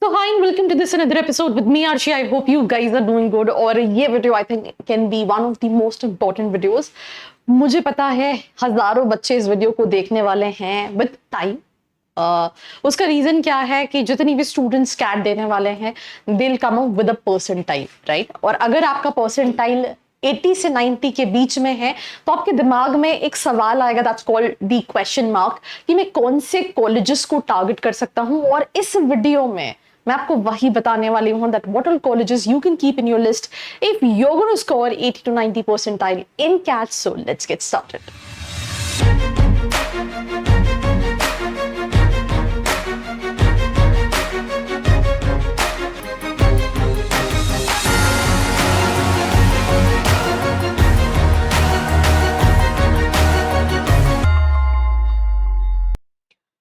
So hi and welcome to this another episode with me Arshi. I hope you guys are doing good. और ये video I think can be one of the most important videos. मुझे पता है हजारों बच्चे इस video को देखने वाले हैं with time. उसका रीजन क्या है कि जितनी भी स्टूडेंट्स कैट देने वाले हैं they'll come up with a percentile, right? और अगर आपका परसेंटाइल 80 से 90 के बीच में है तो आपके दिमाग में एक सवाल आएगा, that's called the question mark, कि मैं कौन से कॉलेजेस को टारगेट कर सकता हूं। और इस वीडियो में मैं आपको वही बताने वाली हूं that what all colleges you can keep in your list if you are going to score 80 to 90 percentile in CAT. So let's get started.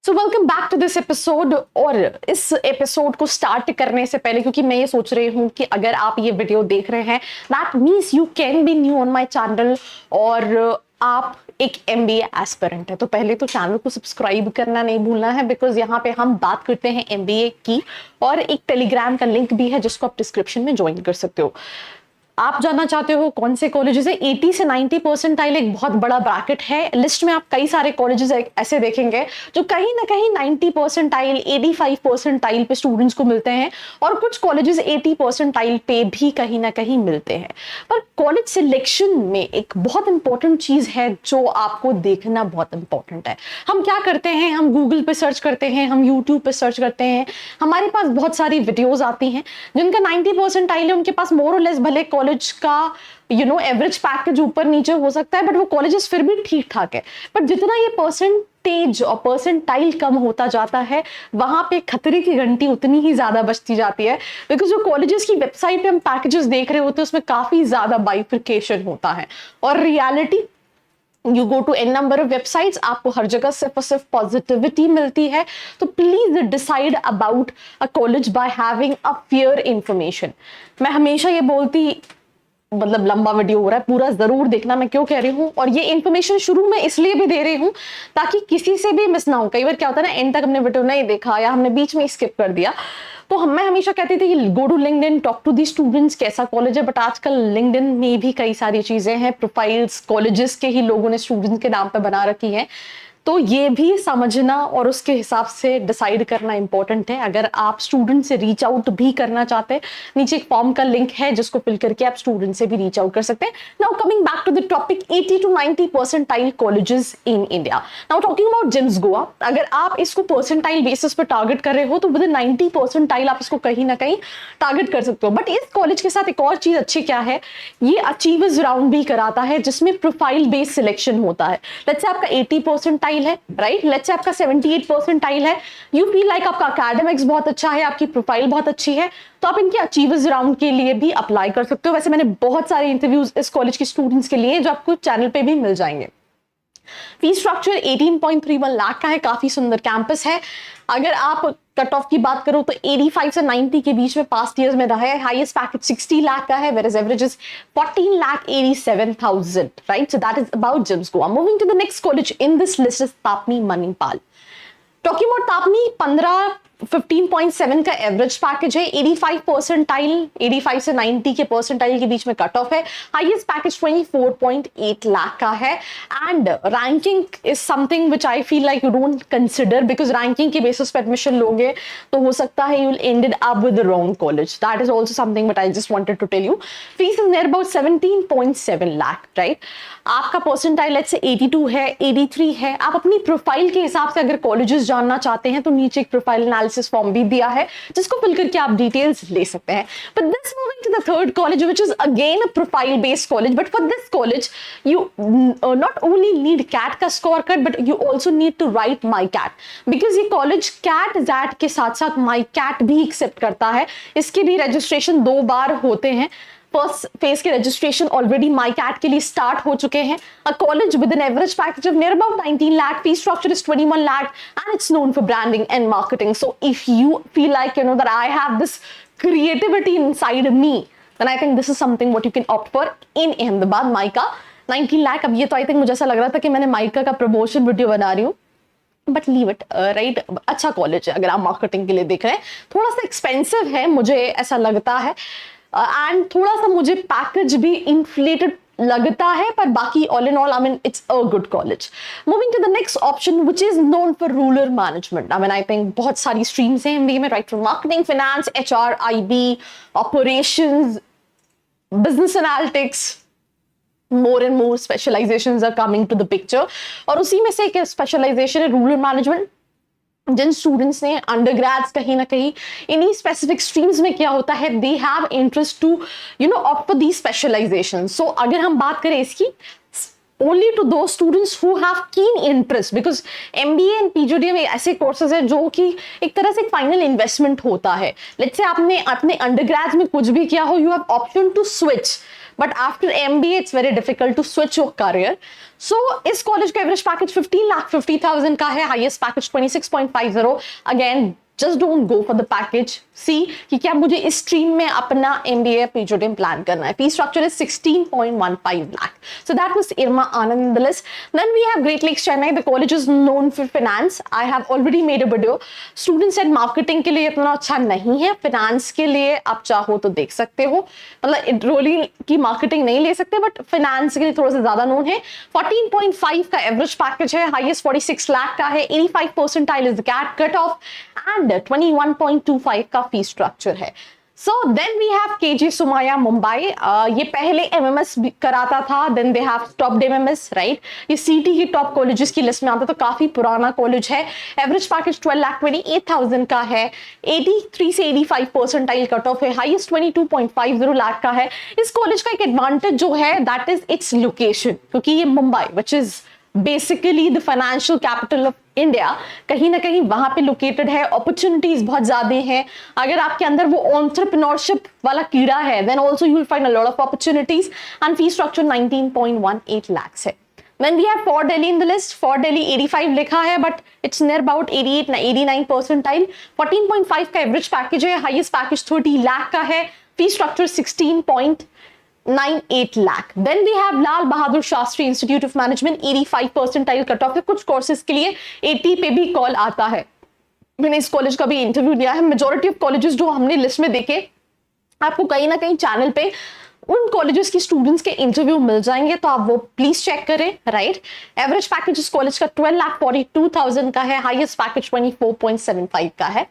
So welcome back to this episode. और इस episode को start करने से पहले, क्योंकि मैं ये सोच रही हूँ कि अगर आप ये वीडियो देख रहे हैं that means you can be new on my channel और आप एक MBA एस्पिरेंट है, तो पहले तो चैनल को सब्सक्राइब करना नहीं भूलना है, बिकॉज यहाँ पे हम बात करते हैं MBA की। और एक टेलीग्राम का लिंक भी है जिसको आप डिस्क्रिप्शन में ज्वाइन कर सकते हो। आप जानना चाहते हो कौन से कॉलेजेस है 80 से 90 परसेंटाइल एक बहुत बड़ा ब्रैकेट है। लिस्ट में आप कई सारे कॉलेजेस ऐसे देखेंगे जो कहीं ना कहीं 90 परसेंटाइल 85 परसेंटाइल पे स्टूडेंट्स को मिलते हैं, और कुछ कॉलेजेस 80 परसेंटाइल पे भी कहीं ना कहीं मिलते हैं। पर कॉलेज सिलेक्शन में एक बहुत इंपॉर्टेंट चीज है जो आपको देखना बहुत इंपॉर्टेंट है। हम क्या करते हैं, हम गूगल पे सर्च करते हैं, हम यूट्यूब पे सर्च करते हैं, हमारे पास बहुत सारी वीडियोज आती हैं जिनका 90 परसेंटाइल है, उनके पास मोर और लेस भले कॉलेज का एवरेज पैकेज ऊपर नीचे हो सकता है, बट वो कॉलेजेस फिर भी ठीक ठाक है। बट जितना ये परसेंटेज और परसेंटाइल कम होता जाता है वहां पे खतरे की घंटी उतनी ही ज्यादा बजती जाती है, बिकॉज जो कॉलेजेस की वेबसाइट पे हम पैकेजेस देख रहे होते हैं उसमें काफी ज्यादा बाइफिकेशन होता है। और reality, you go to an number of websites, आपको हर जगह सिर्फ और सिर्फ पॉजिटिविटी मिलती है। तो please decide about a college by having a fair information. मैं हमेशा ये बोलती, मतलब लंबा वीडियो हो रहा है, पूरा जरूर देखना, मैं क्यों कह रही हूँ। और ये इन्फॉर्मेशन शुरू में इसलिए भी दे रही हूँ ताकि किसी से भी मिस ना हो। कई बार क्या होता है ना, एंड तक हमने वीडियो नहीं देखा या हमने बीच में स्किप कर दिया। तो मैं हमेशा कहती थी कि go to LinkedIn, talk to the students कैसा कॉलेज है। बट आजकल लिंक्डइन में भी कई सारी चीजें हैं, प्रोफाइल्स कॉलेजेस के ही लोगों ने स्टूडेंट्स के नाम पर बना रखी हैं। तो ये भी समझना और उसके हिसाब से डिसाइड करना इंपॉर्टेंट है। अगर आप स्टूडेंट से रीच आउट भी करना चाहते हैं, नीचे एक फॉर्म का लिंक है जिसको फिल करके आप स्टूडेंट से भी रीच आउट कर सकते हैं। Now coming back to the topic, 80 to 90 percentile colleges in India. Now talking about GIMS Goa, अगर आप इसको परसेंटाइल बेसिस पे टारगेट कर रहे हो तो विद 90 परसेंटाइल आप इसको कहीं ना कहीं टारगेट कर सकते हो। बट इस कॉलेज के साथ एक और चीज अच्छी क्या है, ये अचीवर्स राउंड भी कराता है जिसमें प्रोफाइल बेस्ड सिलेक्शन होता है। लेट्स से आपका 80 परसेंटाइल है, राइट, लेट्स से आपका 78 परसेंटाइल है, यू फील लाइक आपका एकेडमिक्स बहुत अच्छा है, आपकी प्रोफाइल बहुत अच्छी है, तो आप इनके अचीवर्स राउंड के लिए भी अप्लाई कर सकते हो। वैसे मैंने बहुत सारे इंटरव्यूज इस कॉलेज के स्टूडेंट्स के लिए जो आपको चैनल पे भी मिल जाएंगे। फीस स्ट्रक्चर 18.31 लाख का है, काफी सुंदर कैंपस है। अगर आप कट ऑफ की बात करो तो 85 से 90 के बीच में पास्ट ईयर्स में रहा है। हाईएस्ट पैकेज 60 लाख का है, whereas average is 14,87,000, right? So that is about JIMS Goa. Moving to the next college in this list is Tapni Manipal. Talking about Tapni, 15.7 का एवरेज पैकेज है, 85 परसेंटाइल, 85 से 90 के percentile के बीच में कट ऑफ है। हाईएस्ट पैकेज 24.8 लाख का है। And ranking is something which I feel like you don't consider, because ranking के बेसिस पे एडमिशन लोगे तो हो सकता है you will ended up with the wrong college. That is also something but I just wanted to tell you. Fees is near about 17.7 lakh, right. आपका percentile let's say 82 है, 83 है। आप अपनी प्रोफाइल के हिसाब से अगर कॉलेजेस जानना चाहते हैं तो नीचे एक प्रोफाइल एनालिसिस फॉर्म भी दिया है जिसको फिल करके आप डिटेल्स ले सकते हैं। But this moving to the third college which is again a profile based college, but for this college you not only need CAT का score card but you also need to write my CAT, because ये college CAT जैट के साथ साथ माई cat भी accept करता है। इसके भी रजिस्ट्रेशन 2 बार होते हैं। फर्स्ट फेज के रजिस्ट्रेशन ऑलरेडी माई कैट के लिए स्टार्ट हो चुके हैं। A college with an average package of near about 19 lakh, fee structure is 21 lakh and it's known for branding and marketing. So if you feel like that I have this creativity inside me, then I think this is something what you can opt for in Ahmedabad. Mica 19 lakh. अब ये तो I think मुझे ऐसा लग रहा था कि मैंने माइका का प्रमोशन वीडियो बना रही हूँ। But leave it, right. अच्छा कॉलेज है अगर आप मार्केटिंग के लिए देख रहे हैं, थोड़ा सा एक्सपेंसिव है मुझे ऐसा लगता है, एंड थोड़ा सा मुझे पैकेज भी इन्फ्लेटेड लगता है, पर बाकी all in all I mean it's a good college. Moving to the next option which is known for rural management. I mean I think बहुत सारी स्ट्रीम्स हैं एमबीए में, right from marketing, finance, HR, IB, operations, business analytics, more and more specializations are coming to the picture। और उसी में से एक specialisation है रूरल मैनेजमेंट। जिन स्टूडेंट्स ने अंडरग्रेड्स कहीं ना कहीं इन्हीं स्पेसिफिक स्ट्रीम्स में किया होता है, they have interest to opt for the specialization. So अगर हम बात करें इसकी, only to those students who have keen interest, because MBA and PGD में ऐसे कोर्सेज है जो कि एक तरह से फाइनल इन्वेस्टमेंट होता है। लेट्स से आपने अपने अंडरग्रेड में कुछ भी किया हो, you have option to switch, but after MBA it's very difficult to switch your career. So इस कॉलेज का एवरेज पैकेज 15,50,000 का है, highest package 26.50। Again just don't go for the package, see कि क्या मुझे इस स्ट्रीम में अपना MBA PGD प्लान करना है। Fee structure is 16.15 lakh। So that was Irma Anand in the list। Then we have Great Lakes Chennai, the college is known for finance। I have already made a video। Students said marketing के लिए इतना अच्छा नहीं है, finance के लिए आप चाहो तो देख सकते हो, मतलब enrollee की marketing नहीं ले सकते, बट finance के लिए थोड़ा सा ज्यादा known है। 14.5 का एवरेज पैकेज है, हाईएस्ट 46 लाख का है, 85 percentile is the CAT cut off, and 21.25 का फी स्ट्रक्चर है। So then we have KJ Somaiya Mumbai. ये पहले एमएमएस कराता था, then they have stopped MMS, right. ये सीटी की टॉप कॉलेजेस की लिस्ट में आता, तो काफी पुराना कॉलेज है। एवरेज पैकेज 12,28,000 का है, 83 से 85 परसेंटाइल कट ऑफ है, हाईएस्ट 22.50 लाख का है। इस कॉलेज का एक एडवांटेज जो है दैट इज इट्स लोकेशन, क्योंकि ये Mumbai which is basically the financial capital of India, कहीं ना कहीं वहां पे लोकेटेड है, अपॉर्चुनिटीज बहुत ज्यादा हैं। अगर आपके अंदर वो एंटरप्रेन्योरशिप वाला कीड़ा है, then also you will find a lot of opportunities, and fee structure 19.18 lakhs है। Then we have Fort Delhi in the list। Fort Delhi 85 लिखा है, but it's near about 89 percentile। 14.5 का एवरेज पैकेज है, highest package 30 lakh का है, fee structure 16.98 lakh। Then we have Lal Bahadur Shastri institute of management, 85 percentile cut off है। कुछ courses के लिए 80 पे भी कॉल आता है। मैंने इस कॉलेज का भी इंटरव्यू दिया है। मेजॉरिटी ऑफ कॉलेजेस जो हमने लिस्ट में देखे, आपको कहीं ना कहीं चैनल पे उन कॉलेजेस की स्टूडेंट्स के इंटरव्यू मिल जाएंगे, तो आप वो प्लीज चेक करें, राइट। एवरेज पैकेज इस कॉलेज का 12,42,000 का है, हाईएस्ट पैकेज 24.75 का है।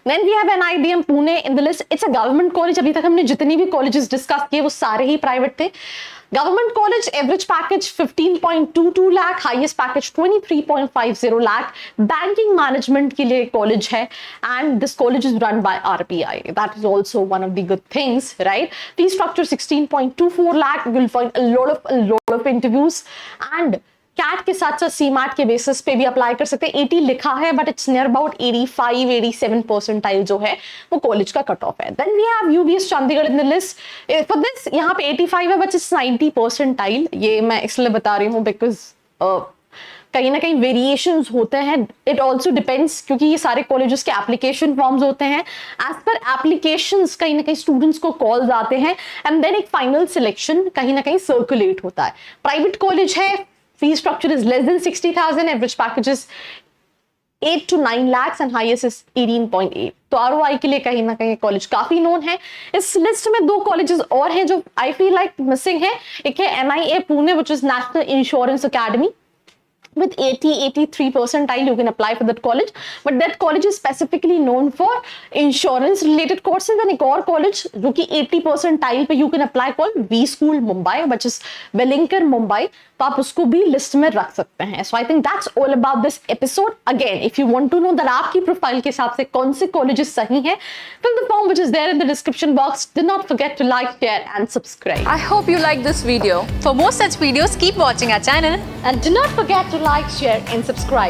Then we have NIDM Pune in the list। It's a government college। अभी तक हमने जितनी भी कॉलेजेस डिस्कस किए वो सारे ही प्राइवेट थे। Government college, average package 15.22 lakh, highest package 23.50 lakh. Banking management के लिए कॉलेज है, and this college is run by RBI। That is also one of the good things, right. Fee structure 16.24 lakh. You will find a lot of interviews, and CAT के साथ साथ CMAT के basis पे भी apply कर सकते हैं। 80 लिखा है, but it's near about 85-87 percentile जो है वो कॉलेज का कट ऑफ है। Then we have UBS Chandigarh in the list. For this यहाँ पे 85 है, बट इट्स 90 परसेंटाइल। ये मैं इसलिए बता रही हूँ बिकॉज कहीं ना कहीं वेरिएशंस होते हैं। इट ऑल्सो डिपेंड्स, क्योंकि ये सारे कॉलेजेस के एप्लीकेशन फॉर्म्स होते हैं। एज पर एप्लीकेशंस कहीं ना कहीं स्टूडेंट्स को कॉल्स आते हैं, एंड देन एक फाइनल सिलेक्शन कहीं ना कहीं सर्कुलेट होता है। प्राइवेट कॉलेज है, fee structure is less than 60,000, average package is 8 to 9 lakhs and highest is 18.8। तो ROI के लिए कहीं ना कहीं कॉलेज काफी नोन है। इस लिस्ट में दो कॉलेजेस और हैं जो आई फील लाइक मिसिंग है। एक है NIA Pune which is National Insurance Academy with 83 percentile। You can apply for that college, but that college is specifically known for insurance related courses। and एक और college जो कि 80 percentile पे you can apply called V School Mumbai which is Wellinger Mumbai। तो आप उसको भी list में रख सकते हैं। So I think that's all about this episode। Again, if you want to know that आपकी प्रोफाइल के हिसाब से कौन से colleges सही हैं, fill the form which is there in the description box। Do not forget to like, share and subscribe। I hope you like this video। For more such videos, keep watching our channel and do not forget to like, share and subscribe।